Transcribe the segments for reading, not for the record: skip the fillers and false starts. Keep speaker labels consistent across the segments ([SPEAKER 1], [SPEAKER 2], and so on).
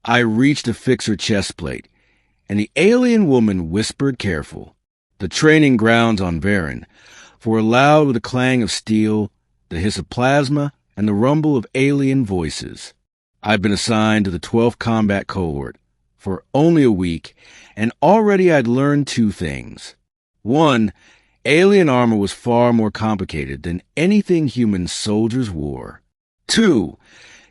[SPEAKER 1] I reached to fix her chest plate, and the alien woman whispered careful. The training grounds on Varen, for loud with the clang of steel, the hiss of plasma, and the rumble of alien voices. I'd been assigned to the 12th Combat Cohort for only a week, and already I'd learned two things. One, alien armor was far more complicated than anything human soldiers wore. Two,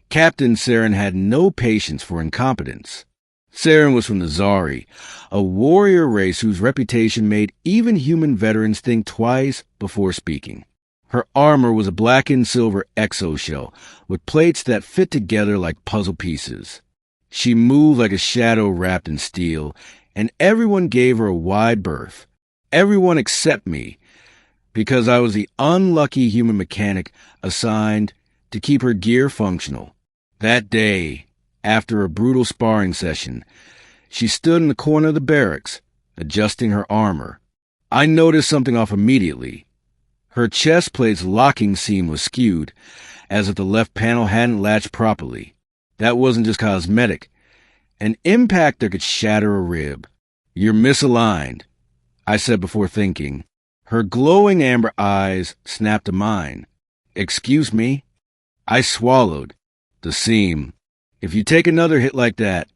[SPEAKER 1] Captain Saren had no patience for incompetence. Saren was from the Zari, a warrior race whose reputation made even human veterans think twice before speaking. Her armor was a black and silver exoshell with plates that fit together like puzzle pieces. She moved like a shadow wrapped in steel, and everyone gave her a wide berth. Everyone except me, because I was the unlucky human mechanic assigned to keep her gear functional. That day, after a brutal sparring session, she stood in the corner of the barracks, adjusting her armor. I noticed something off immediately. Her chest plate's locking seam was skewed, as if the left panel hadn't latched properly. That wasn't just cosmetic. An impact that could shatter a rib. "You're misaligned," I said before thinking. Her glowing amber eyes snapped to mine. "Excuse me?" I swallowed. "The seam. If you take another hit like that..."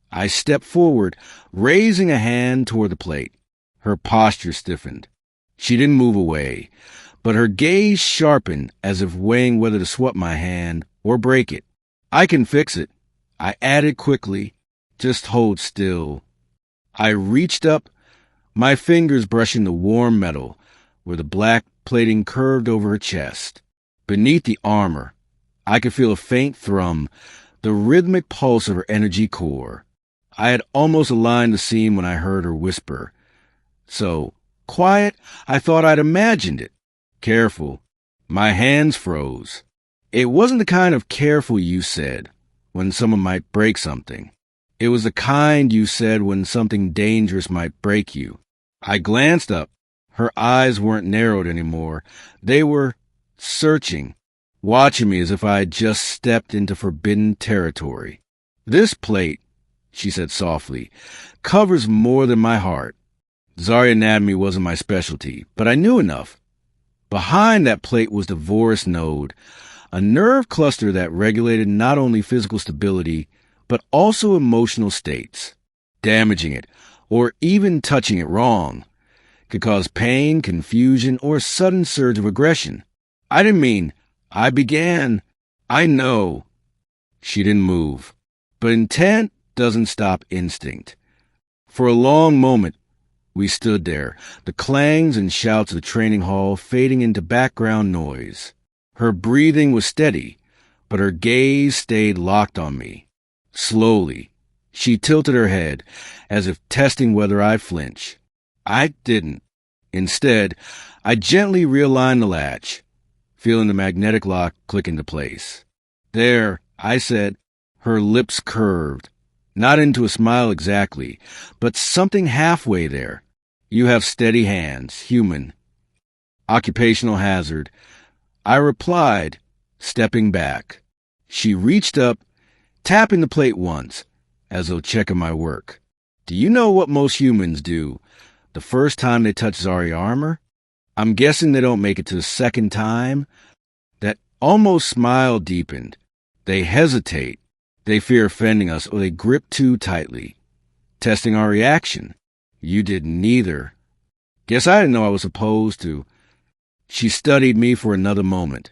[SPEAKER 1] I stepped forward, raising a hand toward the plate. Her posture stiffened. She didn't move away, but her gaze sharpened as if weighing whether to swat my hand or break it. "I can fix it," I added quickly. "Just hold still." I reached up, my fingers brushing the warm metal, where the black plating curved over her chest. Beneath the armor, I could feel a faint thrum, the rhythmic pulse of her energy core. I had almost aligned the seam when I heard her whisper. So quiet, I thought I'd imagined it. "Careful." My hands froze. It wasn't the kind of careful you said when someone might break something. It was the kind you said when something dangerous might break you. I glanced up. Her eyes weren't narrowed anymore. They were searching, watching me as if I had just stepped into forbidden territory. "This plate," she said softly, "covers more than my heart." Zari anatomy wasn't my specialty, but I knew enough. Behind that plate was the Vorus node, a nerve cluster that regulated not only physical stability, but also emotional states. Damaging it, or even touching it wrong, could cause pain, confusion, or a sudden surge of aggression. I didn't mean, I began. I know. She didn't move. But intent doesn't stop instinct. For a long moment, we stood there, the clangs and shouts of the training hall fading into background noise. Her breathing was steady, but her gaze stayed locked on me. Slowly, she tilted her head, as if testing whether I'd flinch. I didn't. Instead, I gently realigned the latch, feeling the magnetic lock click into place. "There," I said. Her lips curved, not into a smile exactly, but something halfway there. "You have steady hands, human." Occupational hazard. I replied, stepping back. She reached up, tapping the plate once, as though checking my work. "Do you know what most humans do the first time they touch Zari armor? I'm guessing they don't make it to the second time." That almost smile deepened. They hesitate. They fear offending us, or they grip too tightly, testing our reaction. You did neither. Guess I didn't know I was supposed to. She studied me for another moment,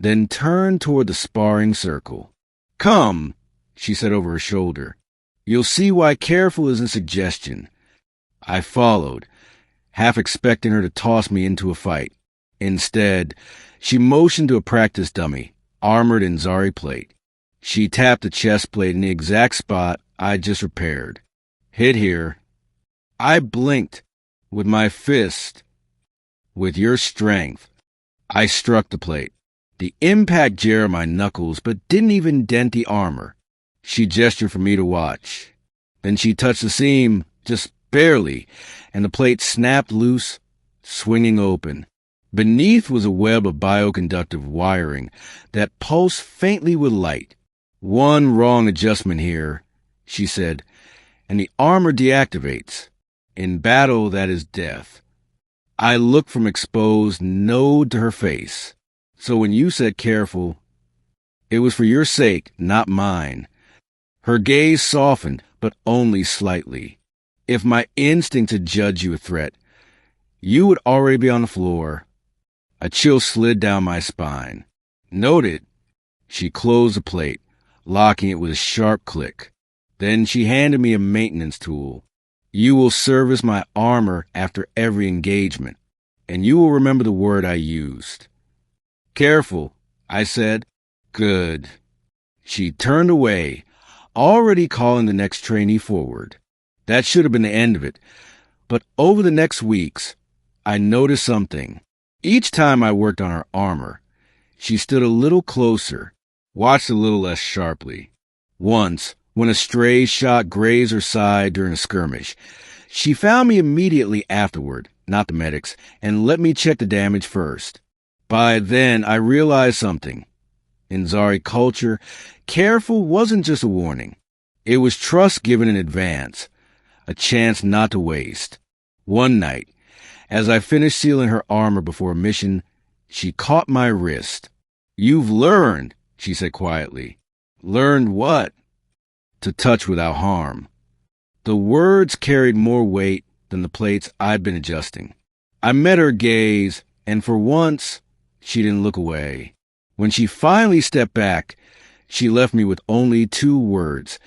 [SPEAKER 1] then turned toward the sparring circle. "Come," she said over her shoulder. "You'll see why careful isn't suggestion." I followed, half expecting her to toss me into a fight. Instead, she motioned to a practice dummy, armored in Zari plate. She tapped the chest plate in the exact spot I'd just repaired. "Hit here." I blinked. With my fist. "With your strength." I struck the plate. The impact jarred my knuckles, but didn't even dent the armor. She gestured for me to watch. Then she touched the seam, just barely, and the plate snapped loose, swinging open. Beneath was a web of bioconductive wiring that pulsed faintly with light. One wrong adjustment here, she said, and the armor deactivates. In battle, that is death. I looked from exposed node to her face. So when you said careful, it was for your sake, not mine. Her gaze softened, but only slightly. If my instinct to judge you a threat, you would already be on the floor. A chill slid down my spine. Noted. She closed the plate, locking it with a sharp click. Then she handed me a maintenance tool. You will service my armor after every engagement, and you will remember the word I used. Careful, I said. Good. She turned away, already calling the next trainee forward. That should have been the end of it. But over the next weeks, I noticed something. Each time I worked on her armor, she stood a little closer, watched a little less sharply. Once, when a stray shot grazed her side during a skirmish, she found me immediately afterward, not the medics, and let me check the damage first. By then, I realized something. In Zari culture, careful wasn't just a warning. It was trust given in advance, a chance not to waste. One night, as I finished sealing her armor before a mission, she caught my wrist. You've learned, she said quietly. Learned what? To touch without harm. The words carried more weight than the plates I'd been adjusting. I met her gaze, and for once, she didn't look away. When she finally stepped back, she left me with only 2 words,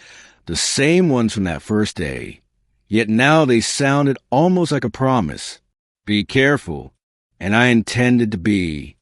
[SPEAKER 1] the same ones from that first day. Yet now they sounded almost like a promise. Be careful. And I intended to be.